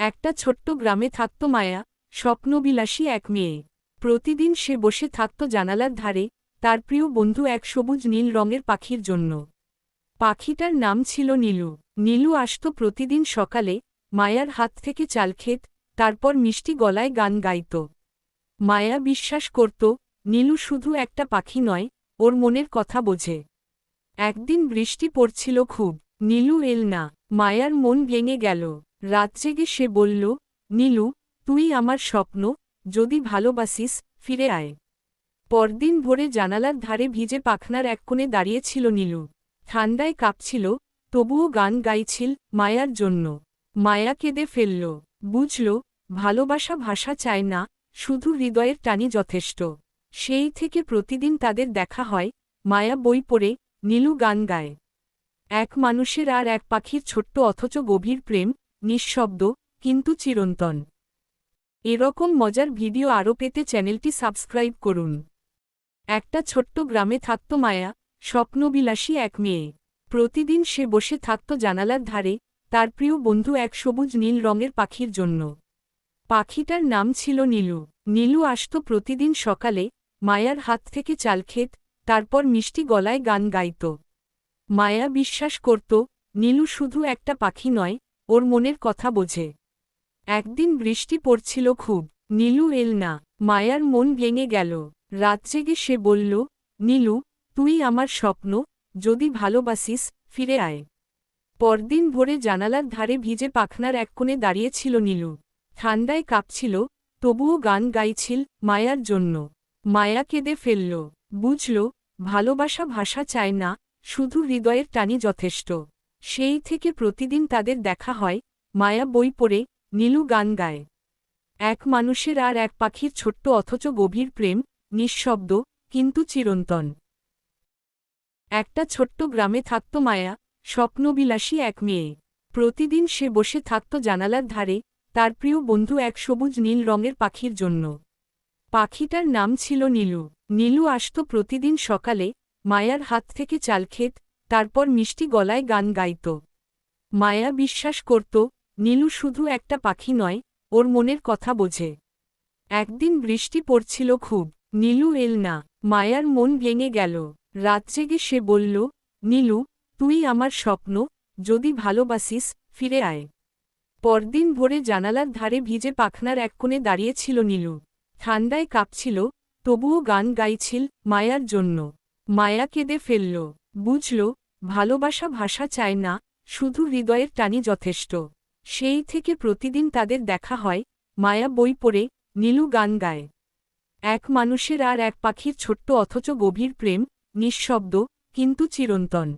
একটা ছোট্ট গ্রামে থাকত মায়া, স্বপ্নবিলাসী এক মেয়ে। প্রতিদিন সে বসে থাকত জানালার ধারে, তার প্রিয় বন্ধু এক সবুজ নীল রঙের পাখির জন্য। পাখিটার নাম ছিল নীলু। নীলু আসত প্রতিদিন সকালে, মায়ার হাত থেকে চাল খেত, তারপর মিষ্টি গলায় গান গাইত। মায়া বিশ্বাস করত, নীলু শুধু একটা পাখি নয়, ওর মনের কথা বোঝে। একদিন বৃষ্টি পড়ছিল খুব, নীলু এল না। মায়ার মন ভেঙে গেল। রাত জেগে সে বলল, নীলু, তুই আমার স্বপ্ন, যদি ভালোবাসিস, ফিরে আয়। পরদিন ভোরে জানালার ধারে ভিজে পাখনার এক কোণে দাঁড়িয়েছিল নীলু। ঠান্ডায় কাঁপছিল, তবুও গান গাইছিল মায়ার জন্য। মায়া কেঁদে ফেলল, বুঝল, ভালোবাসা ভাষা চায় না, শুধু হৃদয়ের টানি যথেষ্ট। সেই থেকে প্রতিদিন তাদের দেখা হয়, মায়া বই পড়ে, নীলু গান গায়। এক মানুষের আর এক পাখির ছোট্ট অথচ গভীর প্রেম, নিঃশব্দ, কিন্তু চিরন্তন। এরকম মজার ভিডিও আরও পেতে চ্যানেলটি সাবস্ক্রাইব করুন। একটা ছোট্ট গ্রামে থাকত মায়া, স্বপ্নবিলাসী এক মেয়ে। প্রতিদিন সে বসে থাকত জানালার ধারে, তার প্রিয় বন্ধু এক সবুজ নীল রঙের পাখির জন্য। পাখিটার নাম ছিল নীলু। নীলু আসত প্রতিদিন সকালে, মায়ার হাত থেকে চাল খেত, তারপর মিষ্টি গলায় গান গাইত। মায়া বিশ্বাস করত, নীলু শুধু একটা পাখি নয়, ওর মনের কথা বোঝে। একদিন বৃষ্টি পড়ছিল খুব, নীলু এল না। মায়ার মন ভেঙে গেল। রাত জেগে সে বলল, নীলু, তুই আমার স্বপ্ন, যদি ভালোবাসিস, ফিরে আয়। পরদিন ভোরে জানালার ধারে ভিজে পাখনার এক কোণে দাঁড়িয়েছিল নীলু। ঠান্ডায় কাঁপছিল, তবুও গান গাইছিল মায়ার জন্য। মায়া কেঁদে ফেলল, বুঝল, ভালোবাসা ভাষা চায় না, শুধু হৃদয়ের টানি যথেষ্ট। সেই থেকে প্রতিদিন তাদের দেখা হয়, মায়া বই পড়ে, নীলু গান গায়। এক মানুষের আর এক পাখির ছোট্ট অথচ গভীর প্রেম, নিঃশব্দ, কিন্তু চিরন্তন। একটা ছোট্ট গ্রামে থাকত মায়া, স্বপ্নবিলাসী এক মেয়ে। প্রতিদিন সে বসে থাকত জানালার ধারে, তার প্রিয় বন্ধু এক সবুজ নীল রঙের পাখির জন্য। পাখিটার নাম ছিল নীলু। নীলু আসত প্রতিদিন সকালে, মায়ার হাত থেকে চাল খেত, তারপর মিষ্টি গলায় গান গাইত। মায়া বিশ্বাস করত, নীলু শুধু একটা পাখি নয়, ওর মনের কথা বোঝে। একদিন বৃষ্টি পড়ছিল খুব, নীলু এল না। মায়ার মন ভেঙে গেল। রাত জেগে সে বলল, নীলু, তুই আমার স্বপ্ন, যদি ভালোবাসিস, ফিরে আয়। পরদিন ভোরে জানালার ধারে ভিজে পাখনার এক কোণে দাঁড়িয়েছিল নীলু। ঠান্ডায় কাঁপছিল, তবুও গান গাইছিল মায়ার জন্য। মায়া কেঁদে ফেলল, বুঝল, ভালোবাসা ভাষা চায় না, শুধু হৃদয়ের টানি যথেষ্ট। সেই থেকে প্রতিদিন তাদের দেখা হয়, মায়া বই পড়ে, নীলু গান গায়। এক মানুষের আর এক পাখির ছোট্ট অথচ গভীর প্রেম, নিঃশব্দ, কিন্তু চিরন্তন।